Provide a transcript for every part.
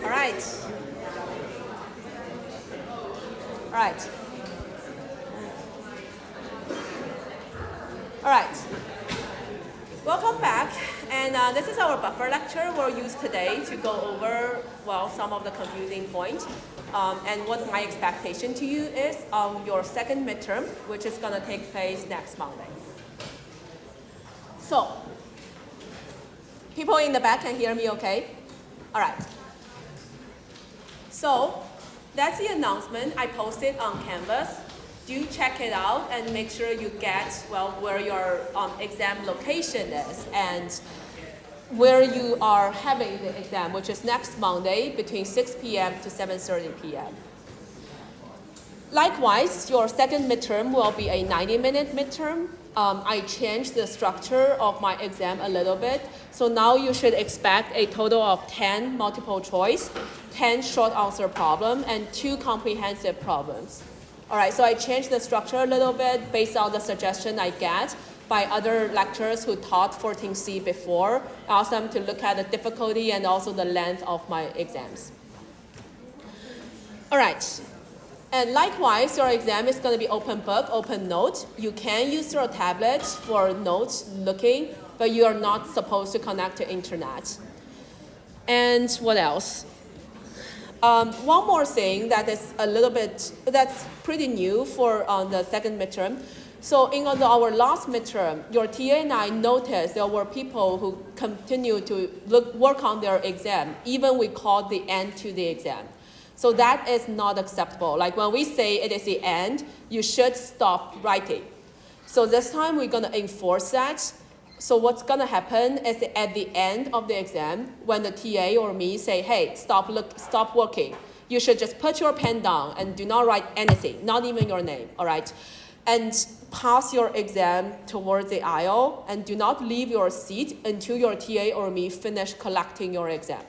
All right. All right. All right. Welcome back. And this is our buffer lecture we'll use today to go over, well, some of the confusing points. And what my expectation to you is on your second midterm, which is going to take place next Monday. So, people in the back can hear me okay? All right. So, that's the announcement I posted on Canvas. Do check it out and make sure you get, well, where your exam location is and where you are having the exam, which is next Monday between 6 p.m. to 7:30 p.m. Likewise, your second midterm will be a 90-minute midterm. I changed the structure of my exam a little bit. So now you should expect a total of 10 multiple choice, 10 short answer problem, and 2 comprehensive problems. All right, so I changed the structure a little bit based on the suggestion I get by other lecturers who taught 14C before. I asked them to look at the difficulty and also the length of my exams. All right. And likewise, your exam is going to be open book, open note. You can use your tablet for notes looking, but you are not supposed to connect to internet. And what else? One more thing that is a little bit, that's pretty new for the second midterm. So in our last midterm, your TA and I noticed there were people who continue to work on their exam, even we called the end to the exam. So that is not acceptable. Like when we say it is the end, you should stop writing. So this time we're going to enforce that. So what's going to happen is at the end of the exam, when the TA or me say, hey, stop working, you should just put your pen down and do not write anything, not even your name, all right? And pass your exam towards the aisle and do not leave your seat until your TA or me finish collecting your exam.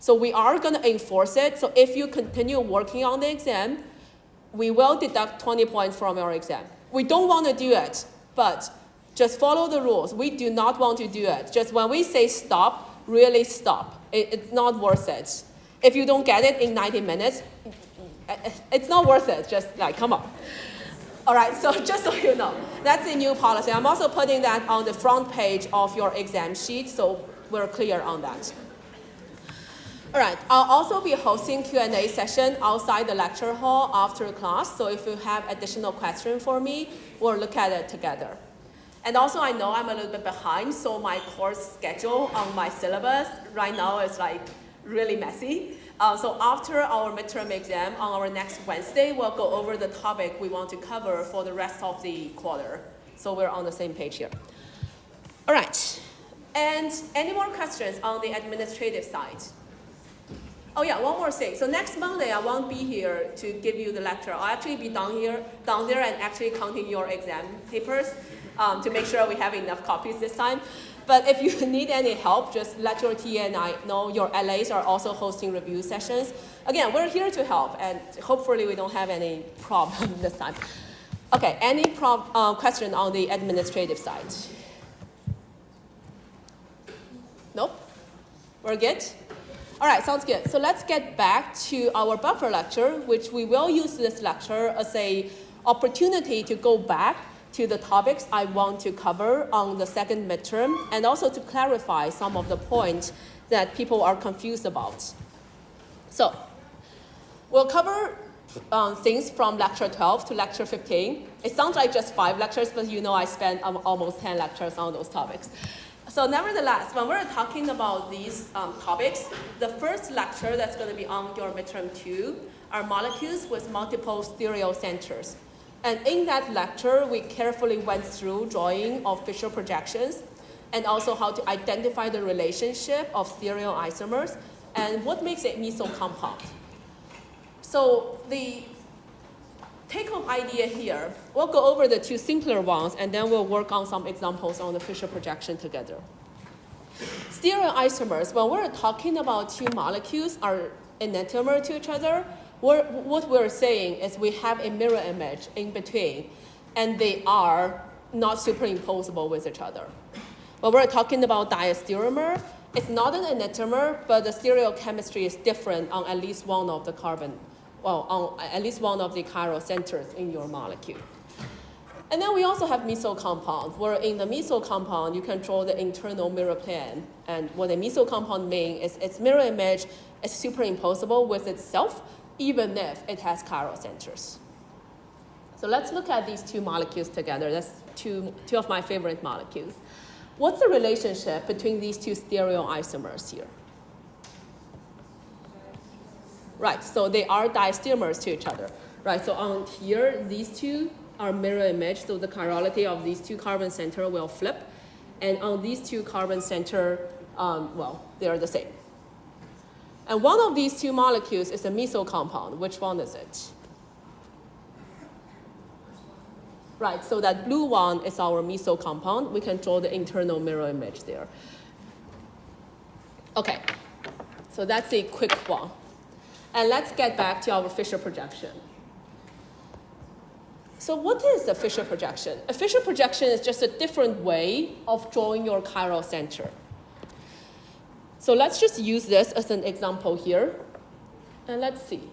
So we are going to enforce it. So if you continue working on the exam, we will deduct 20 points from your exam. We don't want to do it, but just follow the rules. We do not want to do it. Just when we say stop, really stop. It's not worth it. If you don't get it in 90 minutes, it's not worth it. Just like, come on. All right, so just so you know, that's a new policy. I'm also putting that on the front page of your exam sheet, so we're clear on that. All right, I'll also be hosting Q&A session outside the lecture hall after class. So if you have additional questions for me, we'll look at it together. And also I know I'm a little bit behind, so my course schedule on my syllabus right now is like really messy. So after our midterm exam on our next Wednesday, we'll go over the topic we want to cover for the rest of the quarter. So we're on the same page here. All right, and any more questions on the administrative side? Oh yeah, one more thing. So next Monday, I won't be here to give you the lecture. I'll actually be down there and actually counting your exam papers to make sure we have enough copies this time. But if you need any help, just let your TA and I know. Your LAs are also hosting review sessions. Again, we're here to help, and hopefully we don't have any problem this time. Okay, any question on the administrative side? Nope? We're good? All right, sounds good. So let's get back to our buffer lecture, which we will use this lecture as an opportunity to go back to the topics I want to cover on the second midterm, and also to clarify some of the points that people are confused about. So we'll cover things from lecture 12 to lecture 15. It sounds like just 5 lectures, but you know I spent almost 10 lectures on those topics. So nevertheless, when we're talking about these topics, the first lecture that's going to be on your midterm 2 are molecules with multiple stereocenters. And in that lecture, we carefully went through drawing of Fisher projections and also how to identify the relationship of stereoisomers and what makes it meso compound. So the take-home idea here, we'll go over the 2 simpler ones and then we'll work on some examples on the Fisher projection together. Stereoisomers, when we're talking about 2 molecules are enantiomer to each other, what we're saying is we have a mirror image in between, and they are not superimposable with each other. When we're talking about diastereomer, It's not an enantiomer, but the stereochemistry is different on at least one of the carbon, well, on at least one of the chiral centers in your molecule. And then we also have methyl compound, where in the methyl compound, you control the internal mirror plane. And what a methyl compound means is its mirror image is superimposable with itself, even if it has chiral centers. So let's look at these two molecules together. That's two of my favorite molecules. What's the relationship between these two stereoisomers here? Right, so they are diastereomers to each other. Right, so on here, these two are mirror image, so the chirality of these two carbon center will flip. And on these two carbon center, well, they are the same. And one of these two molecules is a methyl compound. Which one is it? Right, so that blue one is our methyl compound. We control the internal mirror image there. Okay, so that's a quick one. And let's get back to our Fisher projection. So what is a Fisher projection? A Fisher projection is just a different way of drawing your chiral center. So let's just use this as an example here. And let's see.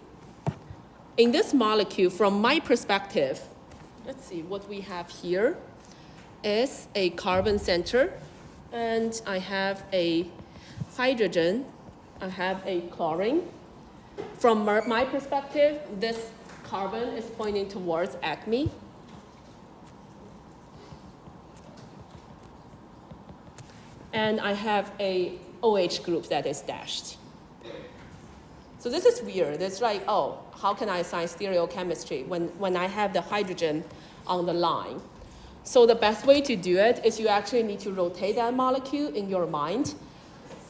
In this molecule, from my perspective, let's see, what we have here is a carbon center. And I have a hydrogen. I have a chlorine. From my perspective, this carbon is pointing towards acme. And I have a OH group that is dashed. So this is weird. It's like, oh, how can I assign stereochemistry when I have the hydrogen on the line? So the best way to do it is you actually need to rotate that molecule in your mind.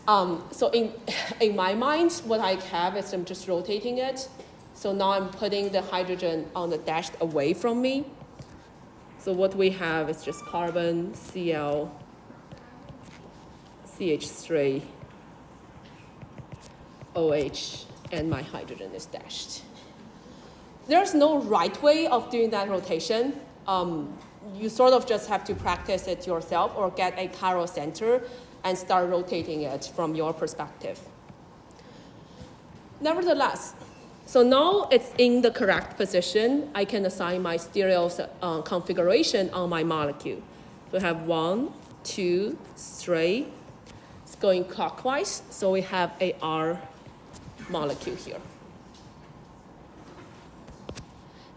So in my mind, what I have is I'm just rotating it. So now I'm putting the hydrogen on the dashed away from me. So what we have is just carbon, Cl, CH3, OH, and my hydrogen is dashed. There's no right way of doing that rotation. You sort of just have to practice it yourself or get a chiral center and start rotating it from your perspective. Nevertheless, so now it's in the correct position. I can assign my stereo configuration on my molecule. We have 1, 2, 3. It's going clockwise, so we have a R molecule here.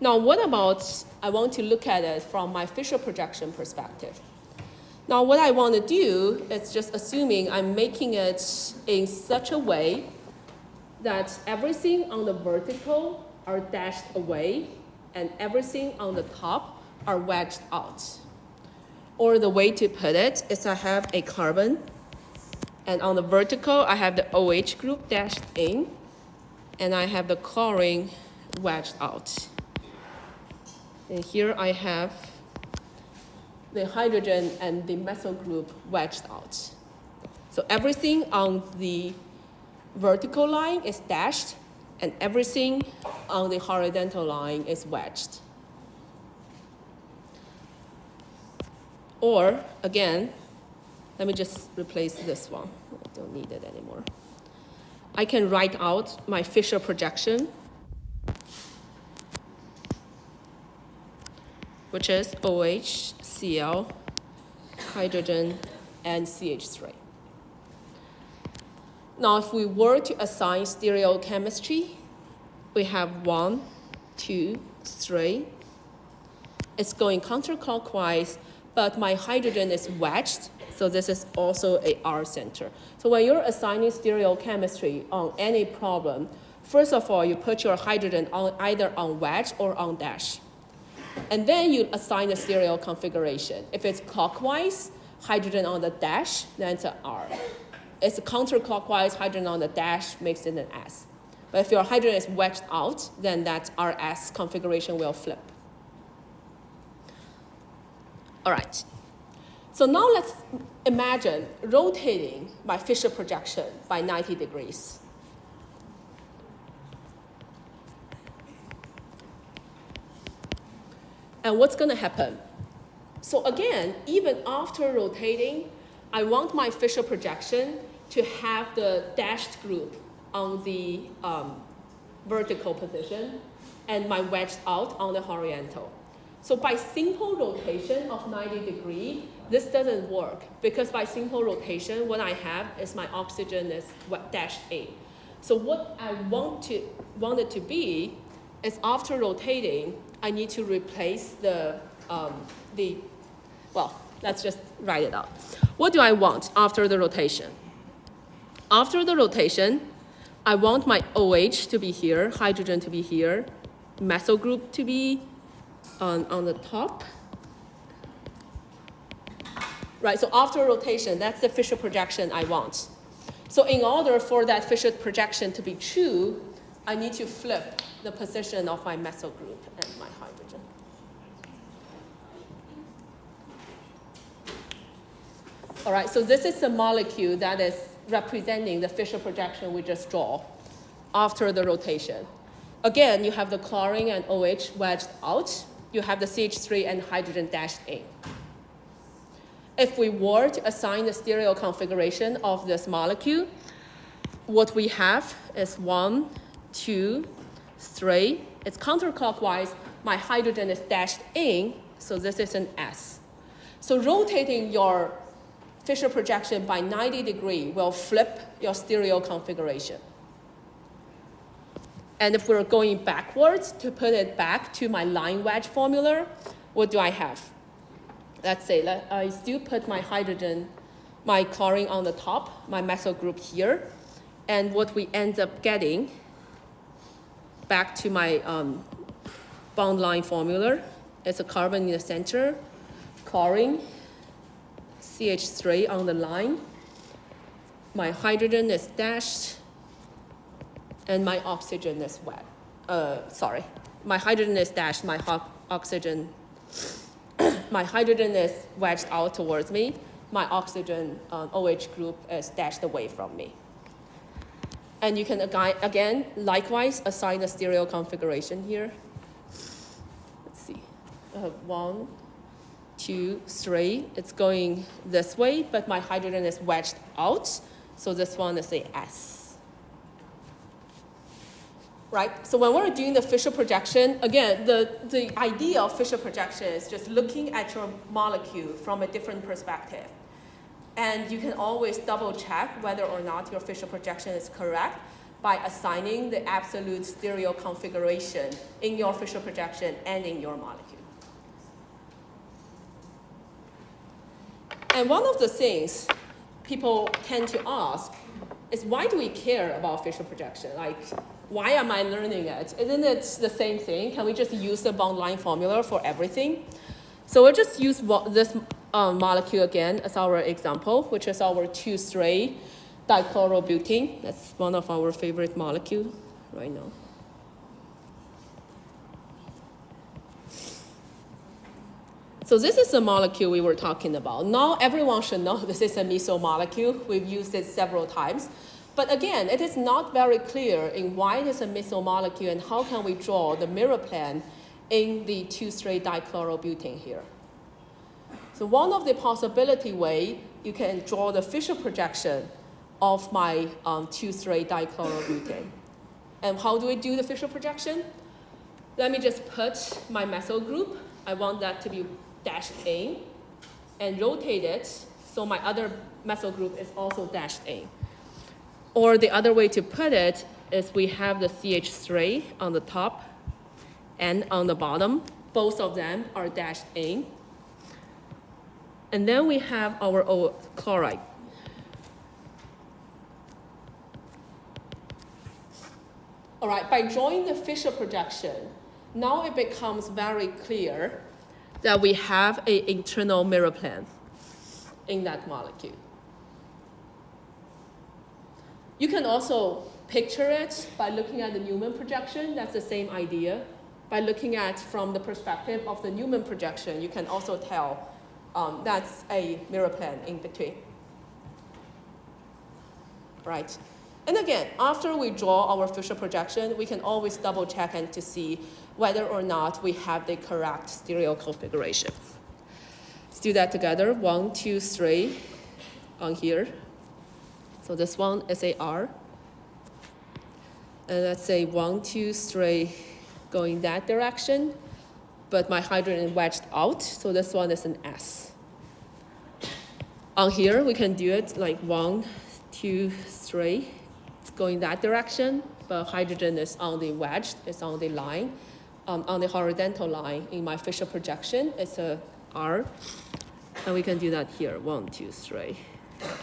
Now, what about, I want to look at it from my Fisher projection perspective. Now, what I want to do is just assuming I'm making it in such a way that everything on the vertical are dashed away and everything on the top are wedged out. Or the way to put it is I have a carbon, and on the vertical I have the OH group dashed in, and I have the chlorine wedged out. And here I have the hydrogen and the methyl group wedged out. So everything on the vertical line is dashed, and everything on the horizontal line is wedged. Or, again, let me just replace this one. I don't need it anymore. I can write out my Fisher projection, which is OH, Cl, hydrogen, and CH3. Now, if we were to assign stereochemistry, we have 1, 2, 3. It's going counterclockwise, but my hydrogen is wedged, so this is also a R center. So when you're assigning stereochemistry on any problem, first of all, you put your hydrogen on either on wedge or on dash. And then you assign the stereo configuration. If it's clockwise, hydrogen on the dash, then it's an R. It's counterclockwise, hydrogen on the dash makes it an S. But if your hydrogen is wedged out, then that RS configuration will flip. All right. So now let's imagine rotating my Fisher projection by 90 degrees. And what's going to happen? So again, even after rotating, I want my Fisher projection to have the dashed group on the vertical position and my wedged out on the horizontal. So by simple rotation of 90 degrees, this doesn't work because by simple rotation, what I have is my oxygen is dashed in. So what I want it to be is after rotating, I need to replace well, let's just write it out. What do I want after the rotation? After the rotation, I want my OH to be here, hydrogen to be here, methyl group to be on the top. Right, so after rotation, that's the Fischer projection I want. So in order for that Fischer projection to be true, I need to flip the position of my methyl group and my hydrogen. All right, so this is the molecule that is representing the Fischer projection we just draw after the rotation. Again, you have the chlorine and OH wedged out. You have the CH3 and hydrogen dashed in. If we were to assign the stereo configuration of this molecule, what we have is 1, 2, 3. It's counterclockwise. My hydrogen is dashed in, so this is an S. So rotating your Fischer projection by 90 degrees will flip your stereo configuration. And if we're going backwards to put it back to my line wedge formula, what do I have? Let's say I still put my hydrogen, my chlorine on the top, my methyl group here, and what we end up getting back to my bond line formula is a carbon in the center, chlorine, CH3 on the line, my hydrogen is dashed, and my oxygen is wet. My hydrogen is dashed, my oxygen. My hydrogen is wedged out towards me. My oxygen OH group is dashed away from me. And you can, again, likewise, assign a stereo configuration here. Let's see. 1, 2, 3. It's going this way, but my hydrogen is wedged out. So this one is a S. Right? So when we're doing the Fischer projection, again, the idea of Fischer projection is just looking at your molecule from a different perspective. And you can always double check whether or not your Fischer projection is correct by assigning the absolute stereo configuration in your Fischer projection and in your molecule. And one of the things people tend to ask is, why do we care about Fischer projection? Like, why am I learning it? Isn't it the same thing? Can we just use the bond line formula for everything? So we'll just use this molecule again as our example, which is our 2,3 dichlorobutane. That's one of our favorite molecules right now. So this is the molecule we were talking about. Now everyone should know this is a methyl molecule. We've used it several times. But again, it is not very clear in why it is a methyl molecule and how can we draw the mirror plane in the 2,3 dichlorobutane here. So one of the possibility way you can draw the Fischer projection of my 2,3 dichlorobutane. And how do we do the Fischer projection? Let me just put my methyl group. I want that to be dashed in and rotate it so my other methyl group is also dashed in. Or the other way to put it is we have the CH3 on the top and on the bottom. Both of them are dashed in. And then we have our chloride. All right, by drawing the Fischer projection, now it becomes very clear that we have an internal mirror plane in that molecule. You can also picture it by looking at the Newman projection. That's the same idea. By looking at from the perspective of the Newman projection, you can also tell that's a mirror plane in between. Right? And again, after we draw our Fischer projection, we can always double check and to see whether or not we have the correct stereo configuration. Let's do that together. 1, 2, 3 on here. So this one is a R. And let's say 1, 2, 3 going that direction, but my hydrogen wedged out, so this one is an S. On here, we can do it like 1, 2, 3. It's going that direction, but hydrogen is on the wedged, it's on the line. On the horizontal line in my Fisher projection, it's a R. And we can do that here, 1, 2, 3.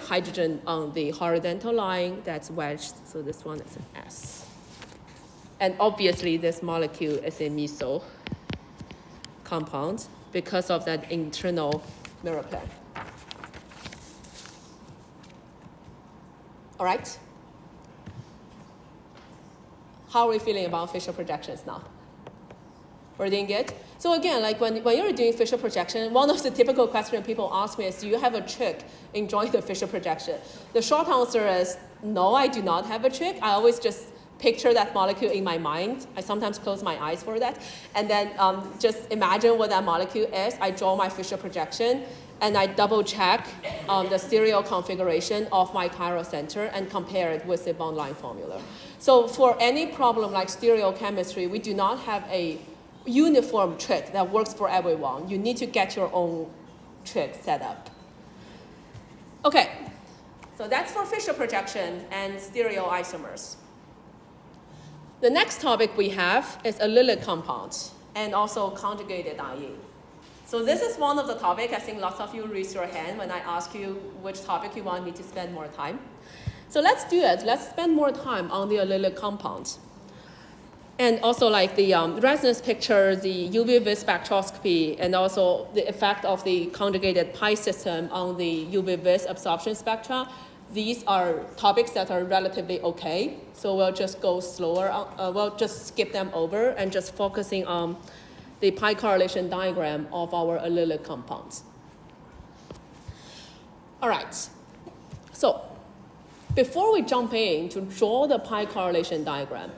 Hydrogen on the horizontal line, that's wedged, so this one is an S. And obviously, this molecule is a methyl compound because of that internal mirror plane. All right? How are we feeling about Fisher projections now? We're doing good? So again, like when you're doing Fisher projection, one of the typical questions people ask me is, do you have a trick in drawing the Fisher projection? The short answer is, no, I do not have a trick. I always just picture that molecule in my mind. I sometimes close my eyes for that. And then just imagine what that molecule is. I draw my Fisher projection, and I double check the stereo configuration of my chiral center and compare it with the bond line formula. So for any problem like stereochemistry, we do not have a uniform trick that works for everyone. You need to get your own trick set up. Okay, so that's for Fisher projection and stereoisomers. The next topic we have is allylic compounds and also conjugated IE. So this is one of the topics. I think lots of you raise your hand when I ask you which topic you want me to spend more time. So let's do it. Let's spend more time on the allylic compounds. And also like the resonance picture, the UV vis spectroscopy, and also the effect of the conjugated pi system on the UV vis absorption spectra. These are topics that are relatively okay, so we'll just go slower. We'll just skip them over and just focusing on the pi correlation diagram of our allylic compounds. All right, so before we jump in to draw the pi correlation diagram,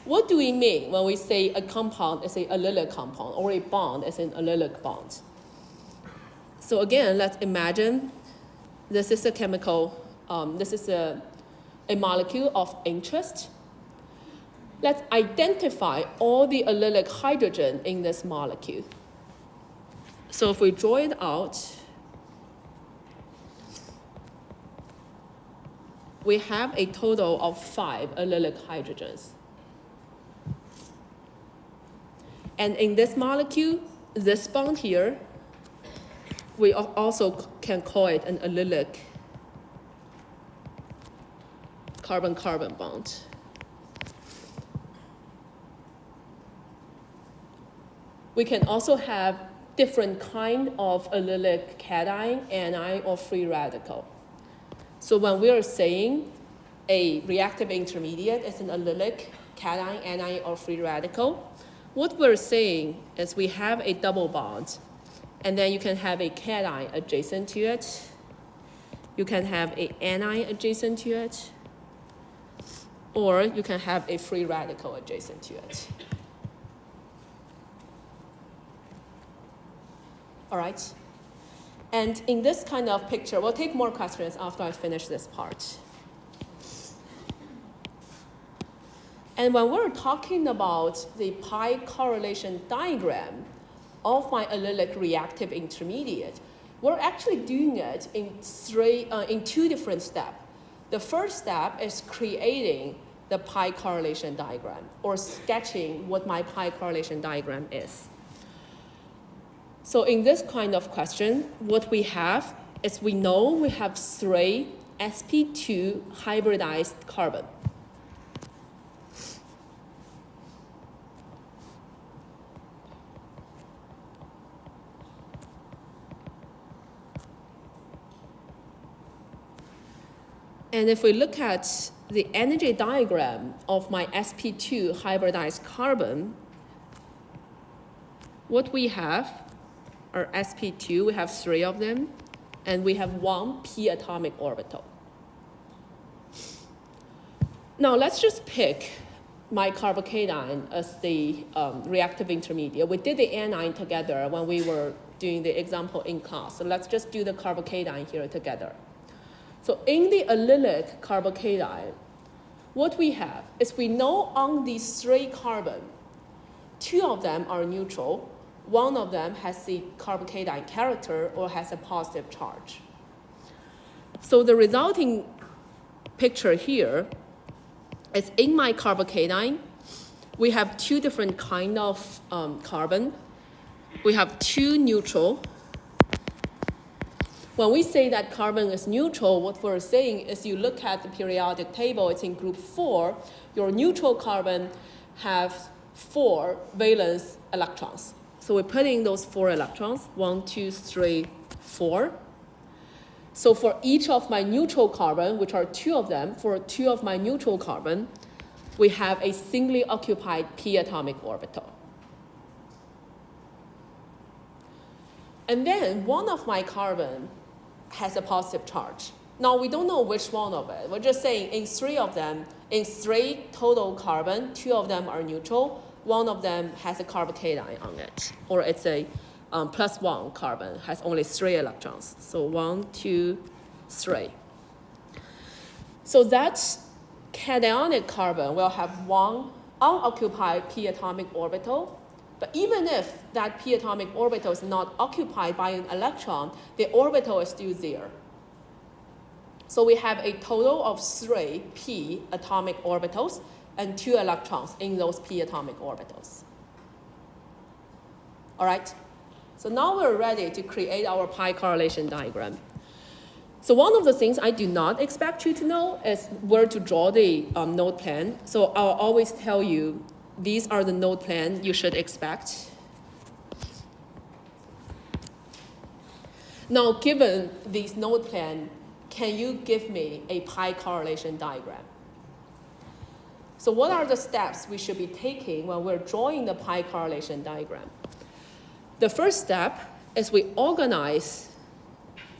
what do we mean when we say a compound is an allylic compound or a bond is an allylic bond? So again, let's imagine this is a chemical. This is a molecule of interest. Let's identify all the allylic hydrogen in this molecule. So if we draw it out, we have a total of 5 allylic hydrogens. And in this molecule, this bond here, we also can call it an allylic carbon-carbon bond. We can also have different kind of allylic cation, anion, or free radical. So when we are saying a reactive intermediate is an allylic cation, anion, or free radical, what we're saying is we have a double bond, and then you can have a cation adjacent to it. You can have an anion adjacent to it, or you can have a free radical adjacent to it. All right? And in this kind of picture, we'll take more questions after I finish this part. And when we're talking about the pi correlation diagram of my allylic reactive intermediate, we're actually doing it in 2 different steps. The first step is creating the pi correlation diagram, or sketching what my pi correlation diagram is. So in this kind of question, what we have is we know we have 3 sp2 hybridized carbon. And if we look at the energy diagram of my sp2 hybridized carbon, what we have are sp2, we have 3 of them, and we have 1 p atomic orbital. Now let's just pick my carbocation as the reactive intermediate. We did the anion together when we were doing the example in class, so let's just do the carbocation here together. So in the allylic carbocation, what we have is we know on these 3 carbon, 2 of them are neutral, 1 of them has the carbocation character or has a positive charge. So the resulting picture here is in my carbocation, we have 2 different kind of carbon. We have 2 neutral. When we say that carbon is neutral, what we're saying is you look at the periodic table, it's in group 4, your neutral carbon have 4 valence electrons. So we put in those 4 electrons, 1, 2, 3, 4. So for each of my neutral carbon, which are 2 of them, for 2 of my neutral carbon, we have a singly occupied p atomic orbital. And then 1 of my carbon has a positive charge. Now we don't know which one of it. We're just saying in 3 of them, in 3 total carbon, 2 of them are neutral, 1 of them has a carbocation on it, or it's a +1 carbon, has only 3 electrons. So 1, 2, 3. So that cationic carbon will have 1 unoccupied p atomic orbital. But even if that p atomic orbital is not occupied by an electron, the orbital is still there. So we have a total of 3 p atomic orbitals and 2 electrons in those p atomic orbitals. All right? So now we're ready to create our pi correlation diagram. So one of the things I do not expect you to know is where to draw the node plan. So I'll always tell you, these are the node plan you should expect. Now, given these node plan, can you give me a pi correlation diagram? So what are the steps we should be taking when we're drawing the pi correlation diagram? The first step is we organize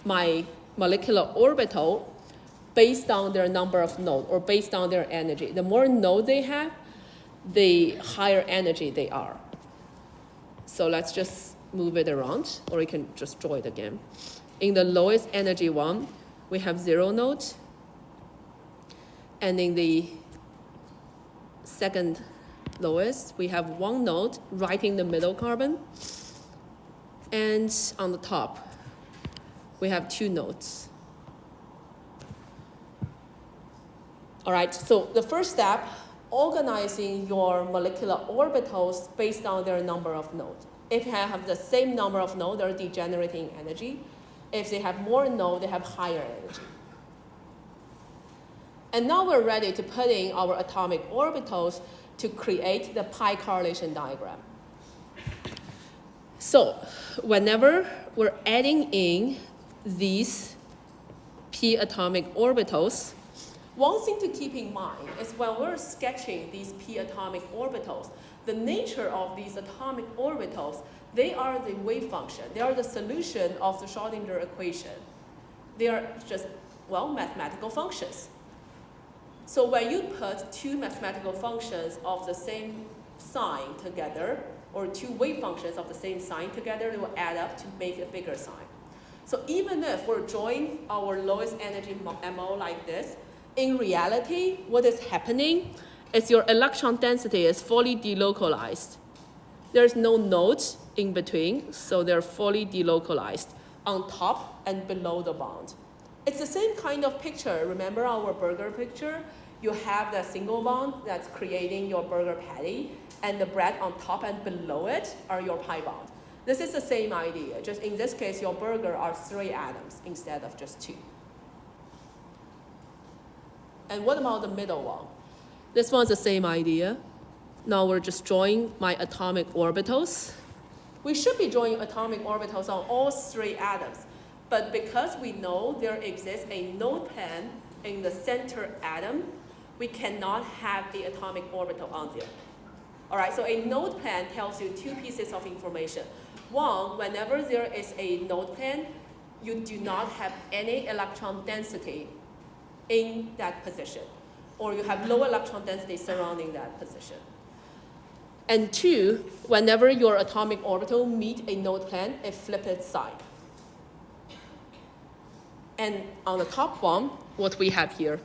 my molecular orbital based on their number of nodes or based on their energy. The more nodes they have, the higher energy they are. So let's just move it around, or you can just draw it again. In the lowest energy one, we have 0 nodes. And in the second lowest, we have 1 node right in the middle carbon. And on the top, we have 2 nodes. All right, so the first step, organizing your molecular orbitals based on their number of nodes. If they have the same number of nodes, they're degenerating energy. If they have more nodes, they have higher energy. And now we're ready to put in our atomic orbitals to create the pi correlation diagram. So whenever we're adding in these p atomic orbitals, one thing to keep in mind is when we're sketching these p atomic orbitals, the nature of these atomic orbitals, they are the wave function. They are the solution of the Schrodinger equation. They are just, well, mathematical functions. So when you put 2 mathematical functions of the same sign together, or 2 wave functions of the same sign together, they will add up to make a bigger sign. So even if we're drawing our lowest energy MO like this, in reality, what is happening is your electron density is fully delocalized. There's no nodes in between, so they're fully delocalized on top and below the bond. It's the same kind of picture. Remember our burger picture? You have the single bond that's creating your burger patty, and the bread on top and below it are your pi bond. This is the same idea. Just in this case, your burger are 3 atoms instead of just 2. And what about the middle one? This one's the same idea. Now we're just drawing my atomic orbitals. We should be drawing atomic orbitals on all 3 atoms. But because we know there exists a node plan in the center atom, we cannot have the atomic orbital on there. All right, so a node plan tells you 2 pieces of information. One, whenever there is a node plan, you do not have any electron density in that position, or you have low electron density surrounding that position. And 2, whenever your atomic orbital meet a node plan, it flips its side. And on the top one, what we have here,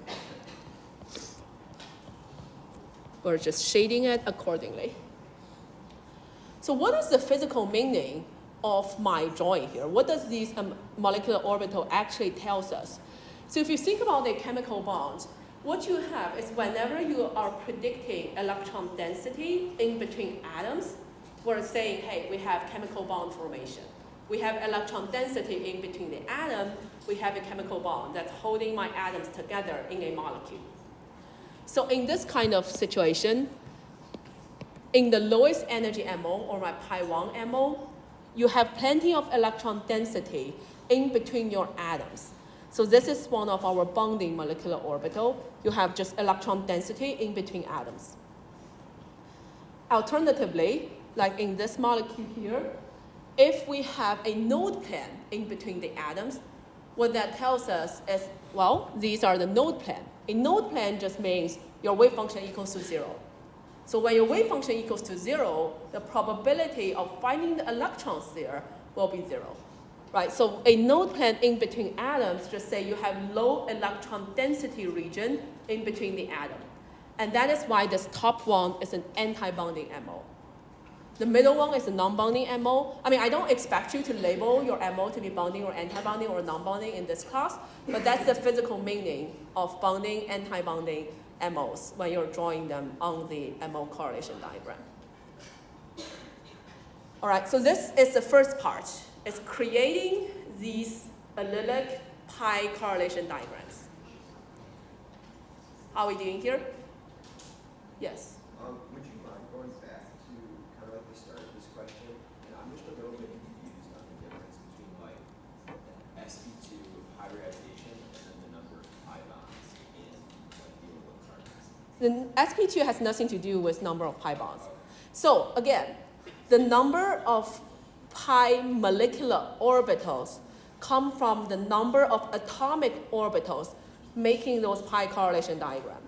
we're just shading it accordingly. So what is the physical meaning of my drawing here? What does this molecular orbital actually tells us? So if you think about a chemical bond, what you have is whenever you are predicting electron density in between atoms, we're saying, hey, we have chemical bond formation. We have electron density in between the atom. We have a chemical bond that's holding my atoms together in a molecule. So in this kind of situation, in the lowest energy MO, or my pi1 MO, you have plenty of electron density in between your atoms. So this is one of our bonding molecular orbital. You have just electron density in between atoms. Alternatively, like in this molecule here, if we have a node plane in between the atoms, what that tells us is, well, these are the node plane. A node plane just means your wave function equals to 0. So when your wave function equals to 0, the probability of finding the electrons there will be 0. Right? So a node plane in between atoms, just say you have low electron density region in between the atom. And that is why this top one is an anti-bonding MO. The middle one is a non-bonding MO. I mean, I don't expect you to label your MO to be bonding or anti-bonding or non-bonding in this class, but that's the physical meaning of bonding, anti-bonding MOs when you're drawing them on the MO correlation diagram. All right, so this is the first part. It's creating these allylic pi correlation diagrams. How are we doing here? Yes? Would you mind going back to kind of like the start of this question? And I'm just a little bit confused on the difference between like sp2 hybridization and then the number of pi bonds in like the orbital carbons. The sp2 has nothing to do with number of pi bonds. So again, the number of pi molecular orbitals come from the number of atomic orbitals making those pi correlation diagram.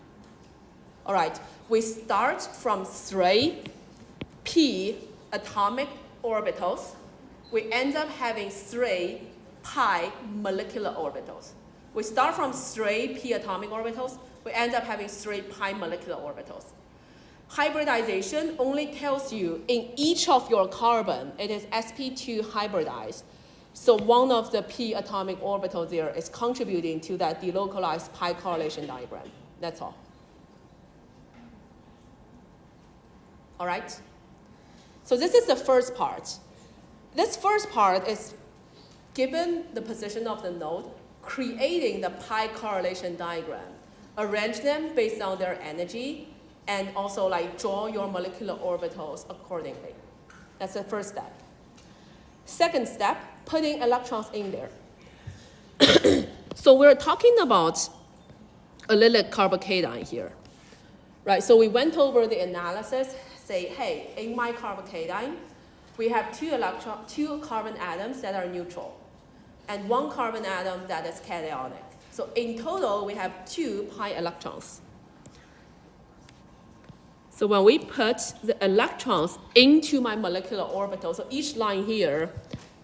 All right, we start from 3 p atomic orbitals. We end up having 3 pi molecular orbitals. We start from 3 p atomic orbitals. We end up having 3 pi molecular orbitals. Hybridization only tells you in each of your carbon, it is sp2 hybridized. So one of the p atomic orbitals there is contributing to that delocalized pi correlation diagram. That's all. All right? So this is the first part. This first part is, given the position of the node, creating the pi correlation diagram. Arrange them based on their energy, and also like draw your molecular orbitals accordingly. That's the first step. Second step, putting electrons in there. So we're talking about allylic carbocation here, right? So we went over the analysis, say, hey, in my carbocation, we have two carbon atoms that are neutral, and 1 carbon atom that is cationic. So in total, we have 2 pi electrons. So when we put the electrons into my molecular orbital, so each line here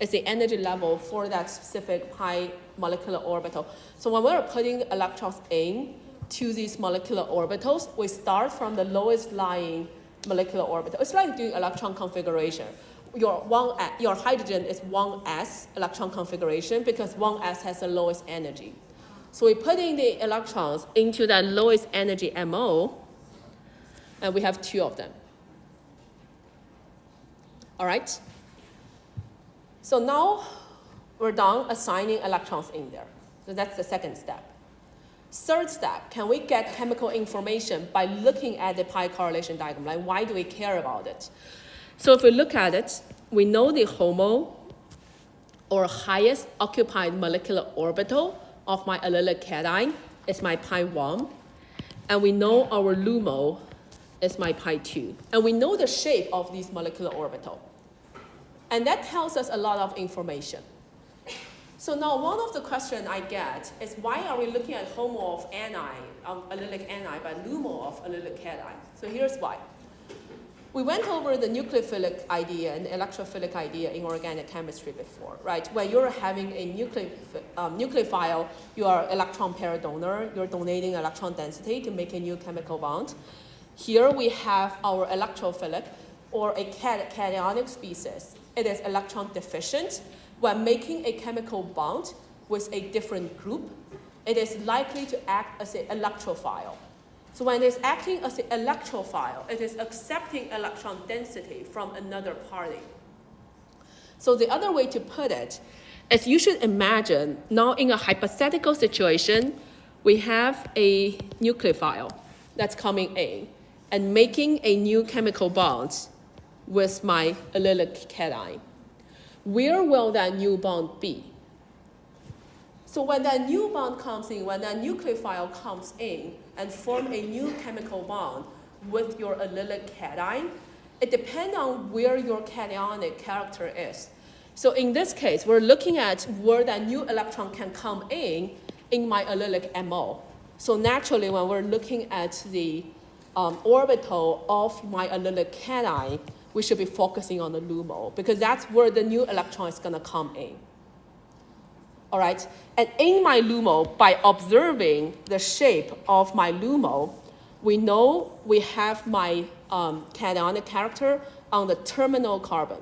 is the energy level for that specific pi molecular orbital. So when we're putting electrons in to these molecular orbitals, we start from the lowest lying molecular orbital. It's like doing electron configuration. Your hydrogen is 1s electron configuration because 1s has the lowest energy. So we're putting the electrons into that lowest energy MO, and we have 2 of them. All right? So now we're done assigning electrons in there. So that's the second step. Third step, can we get chemical information by looking at the pi correlation diagram? Like, why do we care about it? So if we look at it, we know the HOMO, or highest occupied molecular orbital of my allylic cation, is my pi1. And we know our LUMO is my pi2. And we know the shape of these molecular orbital. And that tells us a lot of information. So now one of the questions I get is, why are we looking at HOMO of allylic ani, but LUMO of allylic cation? So here's why. We went over the nucleophilic idea and the electrophilic idea in organic chemistry before, right? When you're having a nucleophile, you are electron pair donor, you're donating electron density to make a new chemical bond. Here we have our electrophilic, or a cationic species. It is electron deficient. When making a chemical bond with a different group, it is likely to act as an electrophile. So when it is acting as an electrophile, it is accepting electron density from another party. So the other way to put it is you should imagine now in a hypothetical situation, we have a nucleophile that's coming in and making a new chemical bond with my allylic cation. Where will that new bond be? So when that new bond comes in, when that nucleophile comes in and form a new chemical bond with your allylic cation, it depends on where your cationic character is. So in this case, we're looking at where that new electron can come in my allylic MO. So naturally, when we're looking at the orbital of my allylic cation, we should be focusing on the LUMO, because that's where the new electron is going to come in. All right, and in my LUMO, by observing the shape of my LUMO, we know we have my cationic character on the terminal carbon.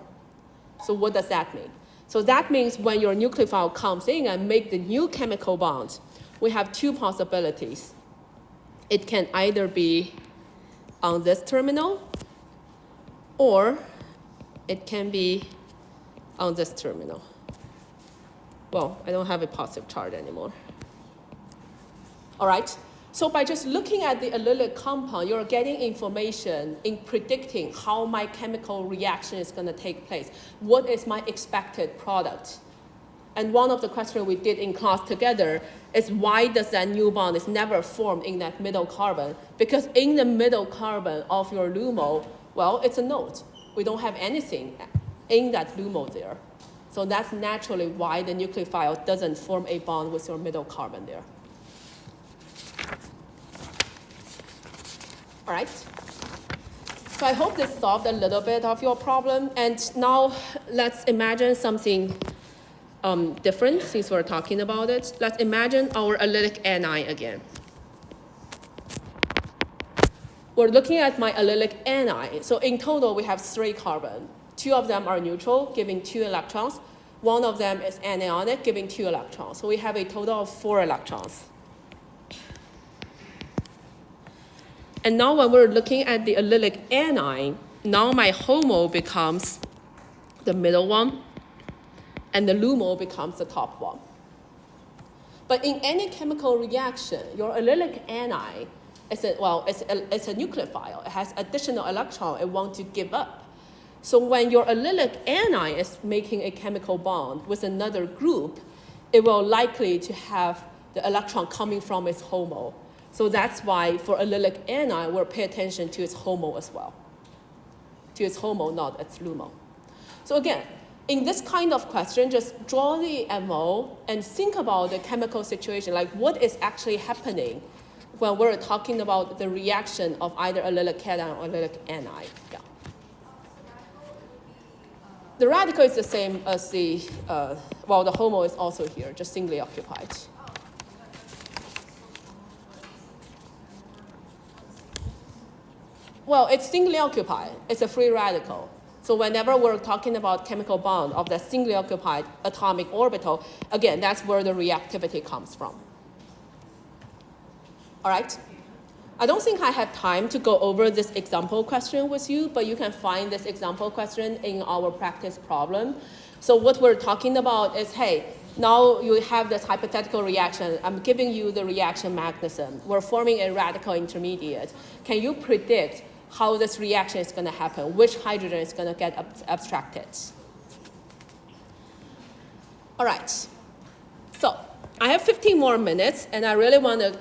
So what does that mean? So that means when your nucleophile comes in and make the new chemical bond, we have two possibilities. It can either be on this terminal, or it can be on this terminal. Well, I don't have a positive charge anymore. All right, so by just looking at the allylic compound, you're getting information in predicting how my chemical reaction is going to take place. What is my expected product? And one of the questions we did in class together is why does that new bond is never formed in that middle carbon? Because in the middle carbon of your LUMO, well, it's a node. We don't have anything in that LUMO there. So that's naturally why the nucleophile doesn't form a bond with your middle carbon there. All right. So I hope this solved a little bit of your problem. And now let's imagine something different since we're talking about it. Let's imagine our allylic anion again. We're looking at my allylic anion. So in total, we have 3 carbon. 2 of them are neutral, giving 2 electrons. 1 of them is anionic, giving 2 electrons. So we have a total of 4 electrons. And now when we're looking at the allylic anion, now my HOMO becomes the middle one, and the LUMO becomes the top one. But in any chemical reaction, your allylic anion it's a nucleophile. It has additional electron it wants to give up. So when your allylic anion is making a chemical bond with another group, it will likely to have the electron coming from its HOMO. So that's why for allylic anion, we'll pay attention to its HOMO as well. To its HOMO, not its LUMO. So again, in this kind of question, just draw the MO and think about the chemical situation, like what is actually happening when we're talking about the reaction of either allylic cation or allylic anion. Yeah. The radical is the same as the, the HOMO is also here, just singly occupied. Well, it's singly occupied. It's a free radical. So whenever we're talking about chemical bond of that singly occupied atomic orbital, again, that's where the reactivity comes from. All right? I don't think I have time to go over this example question with you, but you can find this example question in our practice problem. So what we're talking about is, hey, now you have this hypothetical reaction. I'm giving you the reaction mechanism. We're forming a radical intermediate. Can you predict how this reaction is going to happen? Which hydrogen is going to get abstracted? All right. So I have 15 more minutes, and I really want to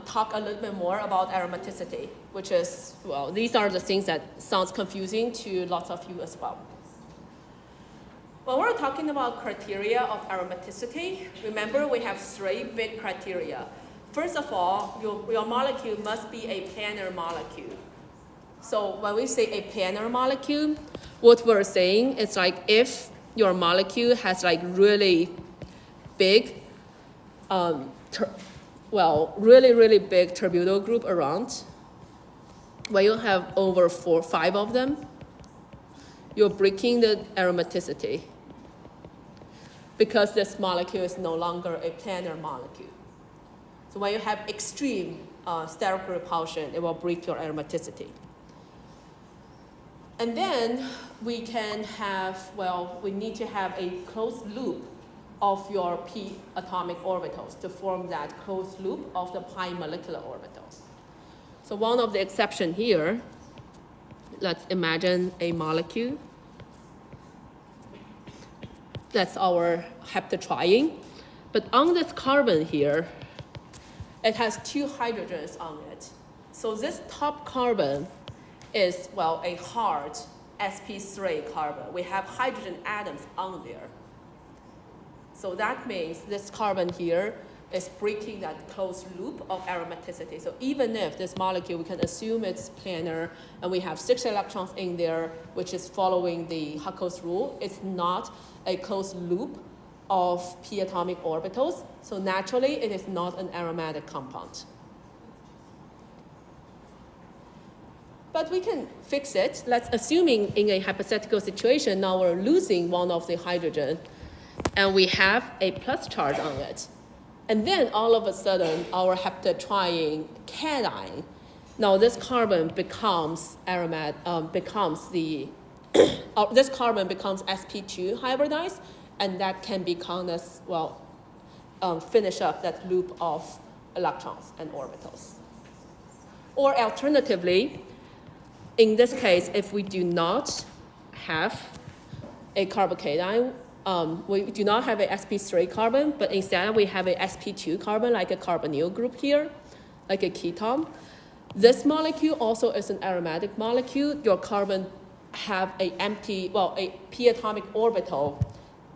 talk a little bit more about aromaticity, which is, well, these are the things that sounds confusing to lots of you as well. When we're talking about criteria of aromaticity, remember we have 3 big criteria. First of all, your molecule must be a planar molecule. So when we say a planar molecule, what we're saying is like if your molecule has like really big, really big terbutyl group around, when you have over 4 or 5 of them, you're breaking the aromaticity because this molecule is no longer a planar molecule. So when you have extreme steric repulsion, it will break your aromaticity. And then we can have, we need to have a closed loop of your p atomic orbitals to form that closed loop of the pi molecular orbitals. So one of the exceptions here, let's imagine a molecule. That's our heptatriene. But on this carbon here, it has 2 hydrogens on it. So this top carbon is, a hard sp3 carbon. We have hydrogen atoms on there. So that means this carbon here is breaking that closed loop of aromaticity. So even if this molecule, we can assume it's planar, and we have 6 electrons in there, which is following the Huckel's rule, it's not a closed loop of p atomic orbitals. So naturally, it is not an aromatic compound. But we can fix it. Let's assuming in a hypothetical situation, now we're losing one of the hydrogen, and we have a plus charge on it. And then all of a sudden, our heptatriene cation, now this carbon becomes aromatic, this carbon becomes sp2 hybridized, and that can become as finish up that loop of electrons and orbitals. Or alternatively, in this case, if we do not have a carbocation, we do not have a sp3 carbon, but instead we have a sp2 carbon, like a carbonyl group here, like a ketone. This molecule also is an aromatic molecule. Your carbon have a p atomic orbital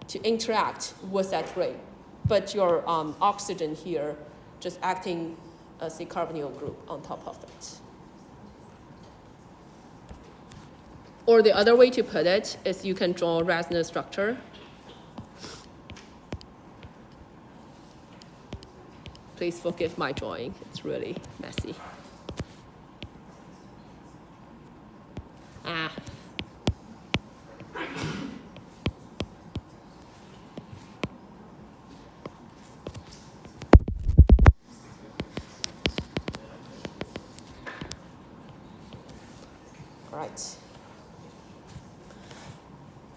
to interact with that ring, but your oxygen here just acting as a carbonyl group on top of it. Or the other way to put it is you can draw a resonance structure. Please forgive my drawing, it's really messy. All right.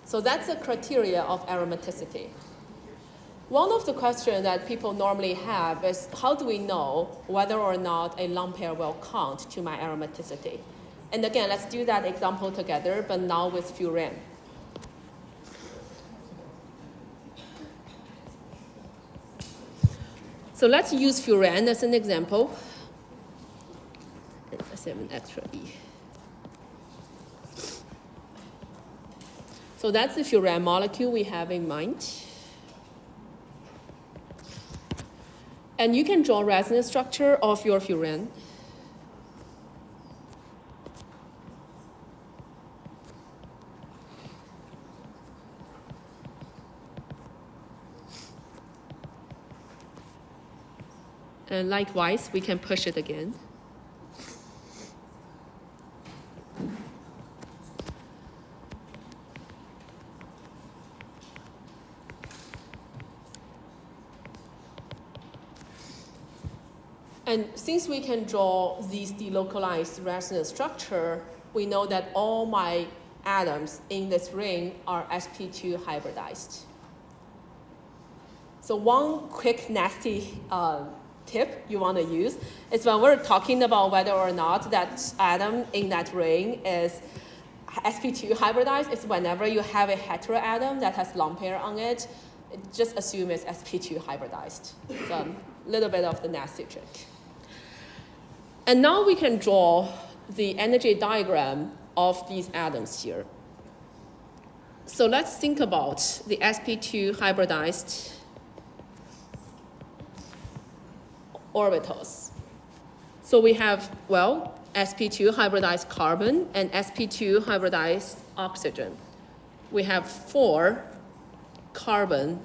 So that's the criteria of aromaticity. One of the questions that people normally have is, how do we know whether or not a lone pair will count to my aromaticity? And again, let's do that example together, but now with furan. So let's use furan as an example. Let's have an extra E. So that's the furan molecule we have in mind. And you can draw resonance structure of your furan. And likewise, we can push it again. And since we can draw these delocalized resonance structure, we know that all my atoms in this ring are sp2 hybridized. So one quick nasty tip you want to use is when we're talking about whether or not that atom in that ring is sp2 hybridized, is whenever you have a heteroatom that has lone pair on it, just assume it's sp2 hybridized. It's a little bit of the nasty trick. And now we can draw the energy diagram of these atoms here. So let's think about the sp2 hybridized orbitals. So we have, sp2 hybridized carbon and sp2 hybridized oxygen. We have 4 carbon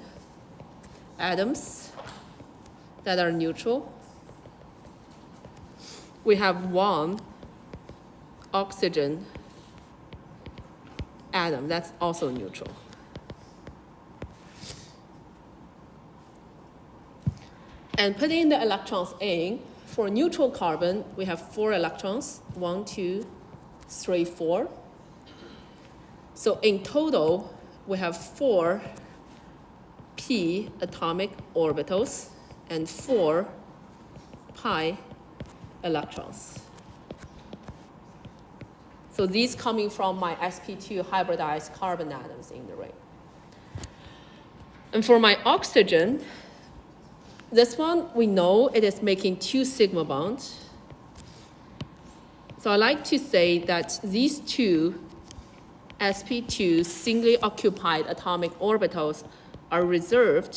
atoms that are neutral. We have 1 oxygen atom that's also neutral. And putting the electrons in, for neutral carbon, we have 4 electrons, 1, 2, 3, 4. So in total, we have 4 p atomic orbitals and 4 pi electrons. So these coming from my sp2 hybridized carbon atoms in the ring. And for my oxygen, this one, we know it is making 2 sigma bonds. So I like to say that these 2 sp2 singly occupied atomic orbitals are reserved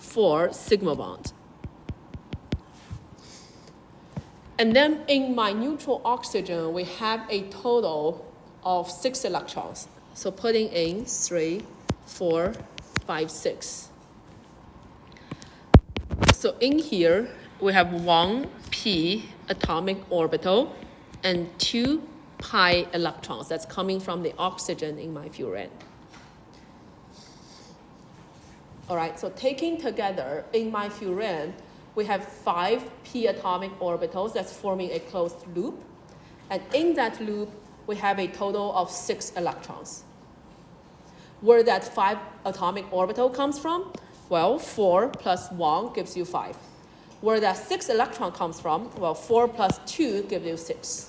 for sigma bond. And then in my neutral oxygen, we have a total of 6 electrons. So putting in 3, 4, 5, 6. So in here, we have 1 p atomic orbital and 2 pi electrons. That's coming from the oxygen in my furan. All right, so taking together in my furan, we have 5 p atomic orbitals that's forming a closed loop. And in that loop, we have a total of 6 electrons. Where that 5 atomic orbital comes from? Well, 4 plus 1 gives you 5. Where that 6 electron comes from? Well, 4 plus 2 gives you 6.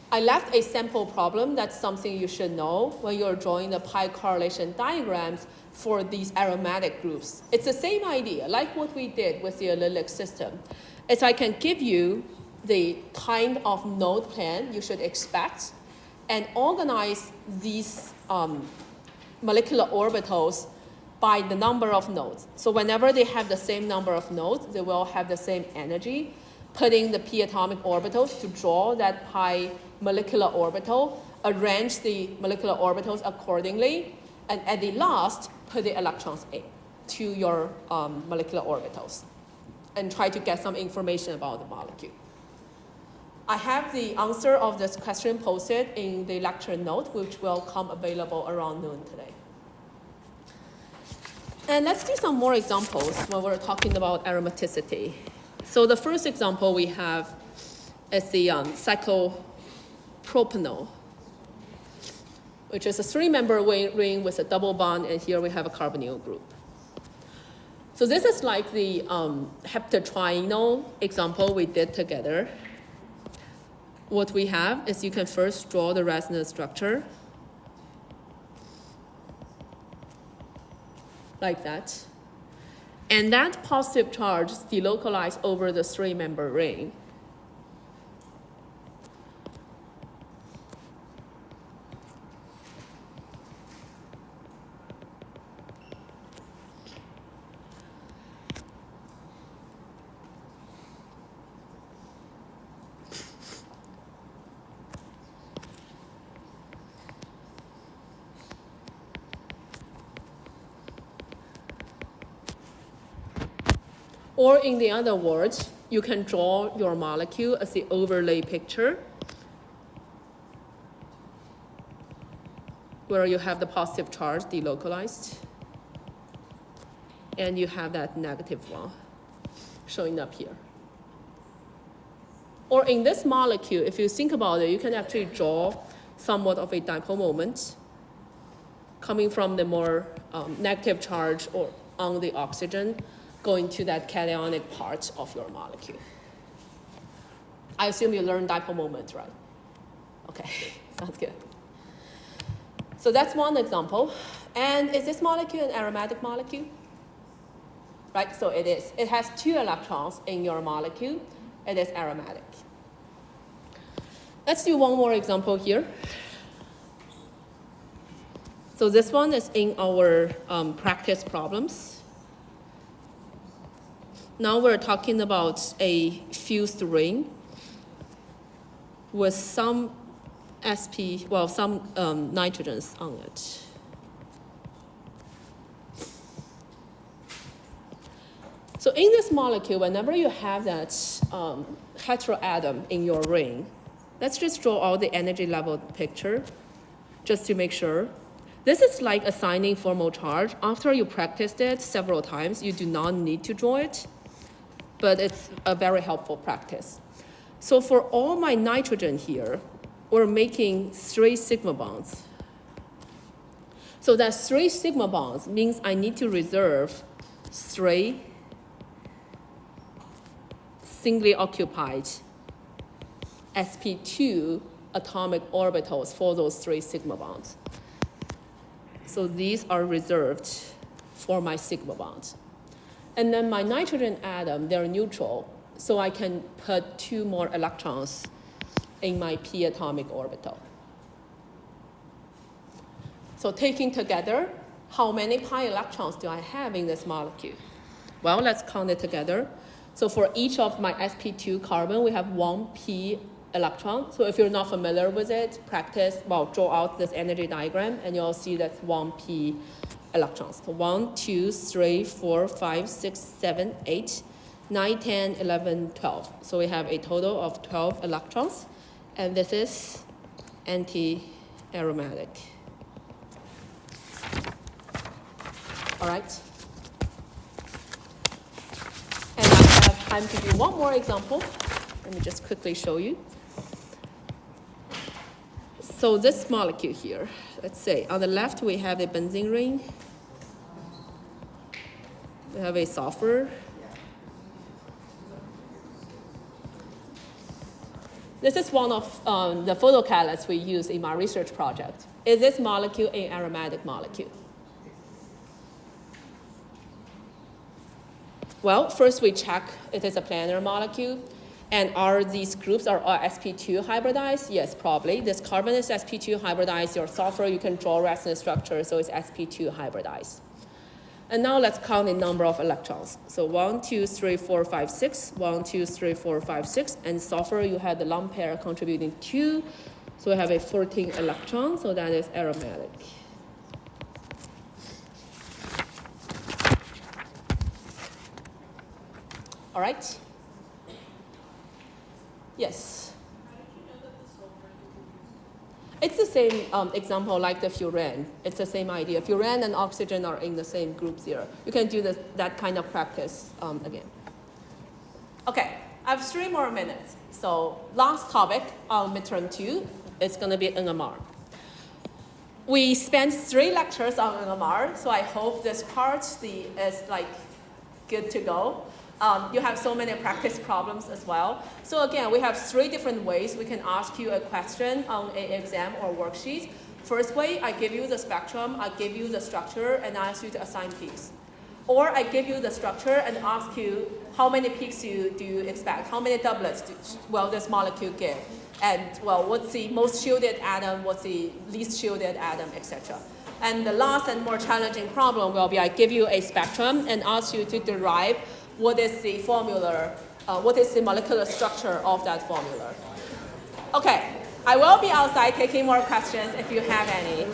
I left a sample problem. That's something you should know when you're drawing the pi correlation diagrams for these aromatic groups. It's the same idea, like what we did with the allylic system. Is I can give you the kind of node plan you should expect and organize these molecular orbitals by the number of nodes. So whenever they have the same number of nodes, they will have the same energy. Putting the p atomic orbitals to draw that pi molecular orbital, arrange the molecular orbitals accordingly, and at the last, put the electrons in to your molecular orbitals and try to get some information about the molecule. I have the answer of this question posted in the lecture note, which will come available around noon today. And let's do some more examples when we're talking about aromaticity. So the first example we have is the cyclopropanol, which is a 3-member ring with a double bond, and here we have a carbonyl group. So this is like the heptatrienol example we did together. What we have is you can first draw the resonance structure like that. And that positive charge is delocalized over the 3-member ring. Or in the other words, you can draw your molecule as the overlay picture where you have the positive charge delocalized and you have that negative one showing up here. Or in this molecule, if you think about it, you can actually draw somewhat of a dipole moment coming from the more negative charge or on the oxygen going to that cationic part of your molecule. I assume you learned dipole moment, right? Okay, sounds good. So that's one example. And is this molecule an aromatic molecule? Right, so it is. It has 2 electrons in your molecule. It is aromatic. Let's do one more example here. So this one is in our practice problems. Now we're talking about a fused ring with some some nitrogens on it. So in this molecule, whenever you have that heteroatom in your ring, let's just draw all the energy level picture just to make sure. This is like assigning formal charge. After you practiced it several times, you do not need to draw it, but it's a very helpful practice. So for all my nitrogen here, we're making 3 sigma bonds. So that 3 sigma bonds means I need to reserve 3 singly occupied sp2 atomic orbitals for those 3 sigma bonds. So these are reserved for my sigma bonds. And then my nitrogen atom, they're neutral, so I can put 2 more electrons in my p atomic orbital. So taking together, how many pi electrons do I have in this molecule? Well, let's count it together. So for each of my sp2 carbon, we have 1 p electron. So if you're not familiar with it, practice, draw out this energy diagram, and you'll see that's 1 p electrons. So 1, 2, 3, 4, 5, 6, 7, 8, 9, 10, 11, 12. So we have a total of 12 electrons, and this is anti-aromatic. All right. And I have time to do one more example. Let me just quickly show you. So this molecule here, let's say on the left we have a benzene ring. We have a sulfur. This is one of the photocatalysts we use in my research project. Is this molecule an aromatic molecule? Well, first we check it is a planar molecule. And are these groups are sp2 hybridized? Yes, probably. This carbon is sp2 hybridized. Your sulfur, you can draw resonance structure, so it's sp2 hybridized. And now let's count the number of electrons. So 1, 2, 3, 4, 5, 6. 1, 2, 3, 4, 5, 6. And sulfur, you had the lone pair contributing 2. So we have a 14 electron, so that is aromatic. All right? Yes? It's the same example like the furan. It's the same idea. Furan and oxygen are in the same group here. You can do that kind of practice again. Okay, I have 3 more minutes. So last topic on midterm 2 is going to be NMR. We spent 3 lectures on NMR, so I hope this part is like good to go. You have so many practice problems as well. So again, we have 3 different ways we can ask you a question on an exam or worksheet. First way, I give you the spectrum, I give you the structure, and I ask you to assign peaks. Or I give you the structure and ask you how many peaks do you expect, how many doublets will this molecule give, and what's the most shielded atom, what's the least shielded atom, etc. And the last and more challenging problem will be I give you a spectrum and ask you to derive what is the formula, what is the molecular structure of that formula. Okay, I will be outside taking more questions if you have any.